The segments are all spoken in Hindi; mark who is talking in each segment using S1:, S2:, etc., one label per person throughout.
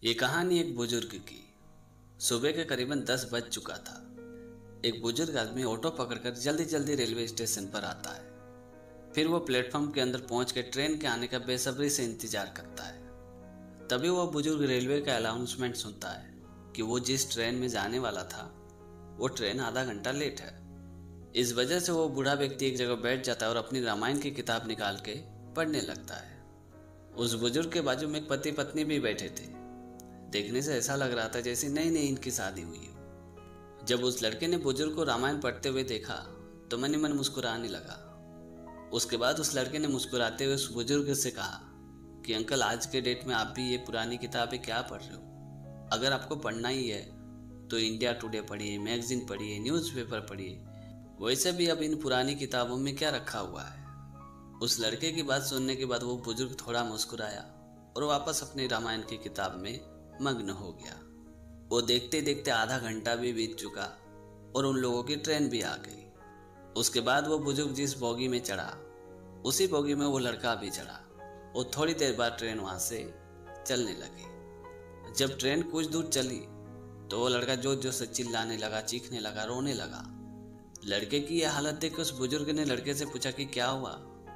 S1: ये कहानी एक बुजुर्ग की। सुबह के करीबन 10 बज चुका था। एक बुजुर्ग आदमी ऑटो पकड़कर जल्दी जल्दी रेलवे स्टेशन पर आता है। फिर वो प्लेटफॉर्म के अंदर पहुंच के ट्रेन के आने का बेसब्री से इंतजार करता है। तभी वो बुजुर्ग रेलवे का अनाउंसमेंट सुनता है कि वो जिस ट्रेन में जाने वाला था वो ट्रेन आधा घंटा लेट है। इस वजह से वो बूढ़ा व्यक्ति एक जगह बैठ जाता है और अपनी रामायण की किताब निकाल के पढ़ने लगता है। उस बुजुर्ग के बाजू में एक पति पत्नी भी बैठे थे। देखने से ऐसा लग रहा था जैसे नई नई इनकी शादी हुई हो। जब उस लड़के ने बुजुर्ग को रामायण पढ़ते हुए देखा तो मन ही मन मुस्कुराने लगा। उसके बाद उस लड़के ने मुस्कुराते हुए उस बुजुर्ग से कहा कि अंकल, आज के डेट में आप भी ये पुरानी किताबें क्या पढ़ रहे हो? अगर आपको पढ़ना ही है तो इंडिया टुडे पढ़िए, मैगजीन पढ़िए, न्यूज़पेपर पढ़िए। वैसे भी अब इन पुरानी किताबों में क्या रखा हुआ है? उस लड़के की बात सुनने के बाद वो बुजुर्ग थोड़ा मुस्कुराया और वापस अपनी रामायण की किताब में मग्न हो गया। वो देखते देखते आधा घंटा भी बीत चुका और उन लोगों की ट्रेन भी आ गई। उसके बाद वो बुजुर्ग जिस बोगी में चढ़ा उसी बोगी में वो लड़का भी चढ़ा और थोड़ी देर बाद ट्रेन वहां से चलने लगी। जब ट्रेन कुछ दूर चली तो वो लड़का जोर जोर से चिल्लाने लगा, चीखने लगा, रोने लगा। लड़के की यह हालत देख उस बुजुर्ग ने लड़के से पूछा कि क्या हुआ,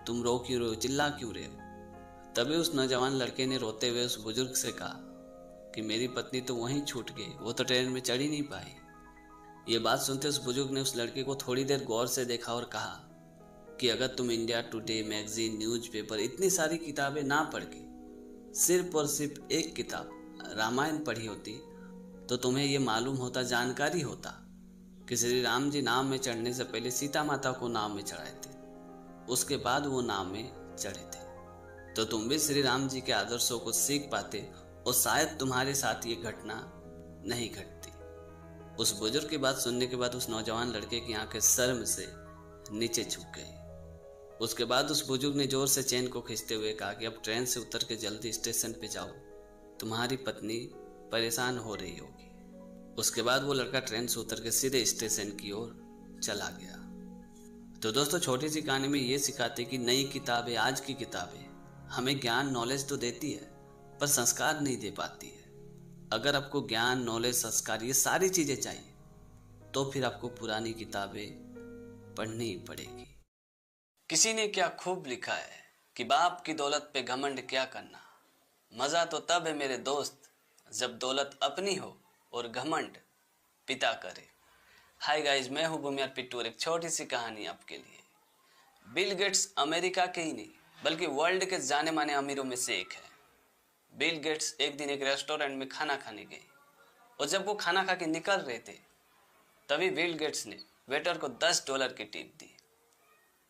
S1: तुम रो क्यों रहे हो, चिल्ला क्यों रहे हो? तभी उस नौजवान लड़के ने रोते हुए उस बुजुर्ग से कहा कि मेरी पत्नी तो वहीं छूट गई, वो तो ट्रेन में चढ़ ही नहीं पाई। ये बात सुनते उस बुजुर्ग ने उस लड़के को थोड़ी देर गौर से देखा और कहा कि अगर तुम इंडिया टुडे, मैगजीन, न्यूज़पेपर, इतनी सारी किताबें ना पढ़ के सिर्फ और सिर्फ एक किताब रामायण पढ़ी होती तो तुम्हें ये मालूम होता, जानकारी होता कि श्री राम जी नाव में चढ़ने से पहले सीता माता को नाव में चढ़ाए थे, उसके बाद वो नाव में चढ़े थे, तो तुम भी श्री राम जी के आदर्शों को सीख पाते और शायद तुम्हारे साथ ये घटना नहीं घटती। उस बुजुर्ग की बात सुनने के बाद उस नौजवान लड़के की आंखें शर्म से नीचे झुक गई। उसके बाद उस बुजुर्ग ने जोर से चेन को खींचते हुए कहा कि अब ट्रेन से उतर के जल्दी स्टेशन पे जाओ, तुम्हारी पत्नी परेशान हो रही होगी। उसके बाद वो लड़का ट्रेन से उतर के सीधे स्टेशन की ओर चला गया। तो दोस्तों, छोटी सी कहानी में ये सिखाते कि नई किताबें, आज की किताबें हमें ज्ञान, नॉलेज तो देती है पर संस्कार नहीं दे पाती है। अगर आपको ज्ञान, नॉलेज, संस्कार ये सारी चीजें चाहिए तो फिर आपको पुरानी किताबें पढ़नी ही पड़ेगी। किसी ने क्या खूब लिखा है कि बाप की दौलत पे घमंड क्या करना, मजा तो तब है मेरे दोस्त जब दौलत अपनी हो और घमंड पिता करे। हाय गाइस, मैं हूं भूमियार पिट्टू और एक छोटी सी कहानी आपके लिए। बिल गेट्स अमेरिका के ही नहीं बल्कि वर्ल्ड के जाने माने अमीरों में से एक है। बिल गेट्स एक दिन एक रेस्टोरेंट में खाना खाने गए और जब वो खाना खा के निकल रहे थे तभी बिल गेट्स ने वेटर को $10 की टिप दी।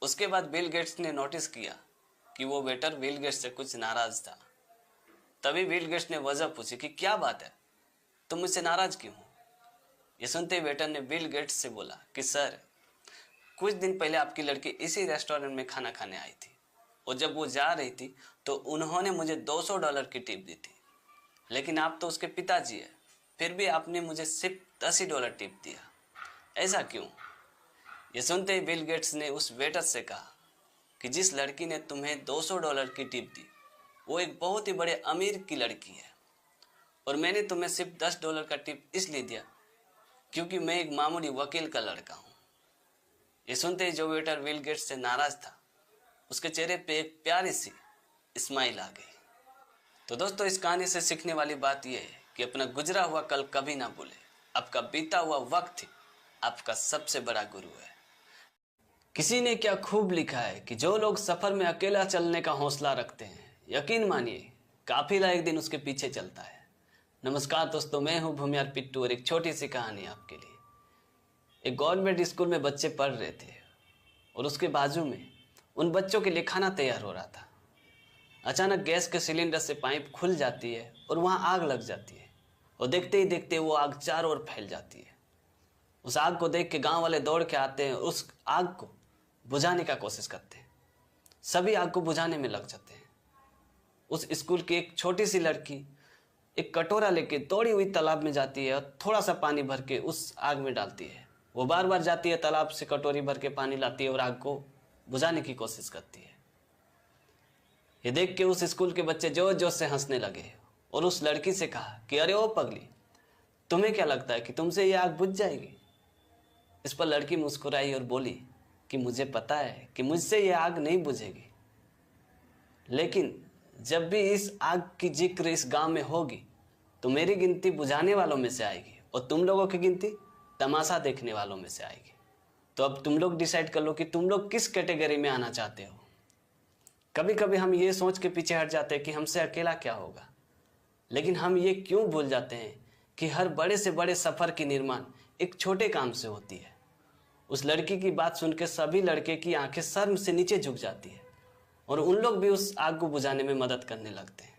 S1: उसके बाद बिल गेट्स ने नोटिस किया कि वो वेटर बिल गेट्स से कुछ नाराज था। तभी बिल गेट्स ने वजह पूछी कि क्या बात है, तुम मुझसे नाराज क्यों हो? ये सुनते वेटर ने बिल गेट्स से बोला कि सर, कुछ दिन पहले आपकी लड़की इसी रेस्टोरेंट में खाना खाने आई थी और जब वो जा रही थी तो उन्होंने मुझे $200 की टिप दी थी, लेकिन आप तो उसके पिताजी है, फिर भी आपने मुझे सिर्फ $80 टिप दिया, ऐसा क्यों? ये सुनते ही बिल गेट्स ने उस वेटर से कहा कि जिस लड़की ने तुम्हें $200 की टिप दी वो एक बहुत ही बड़े अमीर की लड़की है और मैंने तुम्हें सिर्फ $10 का टिप इसलिए दिया क्योंकि मैं एक मामूली वकील का लड़का हूँ। ये सुनते ही जो वेटर बिल गेट्स से नाराज था उसके चेहरे पे एक प्यारी सी स्माइल आ गई। तो दोस्तों, इस कहानी से सीखने वाली बात यह है कि अपना गुजरा हुआ कल कभी ना भूले। आपका बीता हुआ वक्त ही आपका सबसे बड़ा गुरु है। किसी ने क्या खूब लिखा है कि जो लोग सफर में अकेला चलने का हौसला रखते हैं, यकीन मानिए काफिला एक दिन उसके पीछे चलता है। नमस्कार दोस्तों, मैं हूं भूमियार पिट्टू और एक छोटी सी कहानी आपके लिए। एक गवर्नमेंट स्कूल में बच्चे पढ़ रहे थे और उसके बाजू में उन बच्चों के लिए खाना तैयार हो रहा था। अचानक गैस के सिलेंडर से पाइप खुल जाती है और वहां आग लग जाती है और देखते ही देखते वो आग चारों ओर फैल जाती है। उस आग को देख के गांव वाले दौड़ के आते हैं और उस आग को बुझाने का कोशिश करते हैं। सभी आग को बुझाने में लग जाते हैं। उस स्कूल की एक छोटी सी लड़की एक कटोरा लेके दौड़ी हुई तालाब में जाती है और थोड़ा सा पानी भर के उस आग में डालती है। वो बार बार जाती है, तालाब से कटोरी भर के पानी लाती है और आग को बुझाने की कोशिश करती है। ये देख के उस स्कूल के बच्चे जोर जोर से हंसने लगे और उस लड़की से कहा कि अरे ओ पगली, तुम्हें क्या लगता है कि तुमसे ये आग बुझ जाएगी? इस पर लड़की मुस्कुराई और बोली कि मुझे पता है कि मुझसे ये आग नहीं बुझेगी, लेकिन जब भी इस आग की जिक्र इस गांव में होगी तो मेरी गिनती बुझाने वालों में से आएगी और तुम लोगों की गिनती तमाशा देखने वालों में से आएगी। तो अब तुम लोग डिसाइड कर लो कि तुम लोग किस कैटेगरी में आना चाहते हो। कभी कभी हम ये सोच के पीछे हट जाते हैं कि हमसे अकेला क्या होगा, लेकिन हम ये क्यों भूल जाते हैं कि हर बड़े से बड़े सफ़र की निर्माण एक छोटे काम से होती है। उस लड़की की बात सुन के सभी लड़के की आंखें शर्म से नीचे झुक जाती है और उन लोग भी उस आग को बुझाने में मदद करने लगते हैं।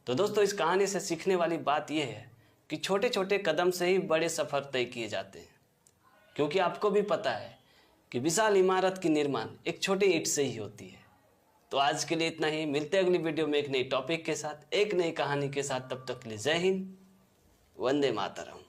S1: तो दोस्तों, इस कहानी से सीखने वाली बात यह है कि छोटे छोटे कदम से ही बड़े सफ़र तय किए जाते हैं, क्योंकि आपको भी पता है कि विशाल इमारत की निर्माण एक छोटे ईंट से ही होती है। तो आज के लिए इतना ही। मिलते हैं अगली वीडियो में एक नई टॉपिक के साथ, एक नई कहानी के साथ। तब तक के लिए जय हिंद, वंदे मातरम।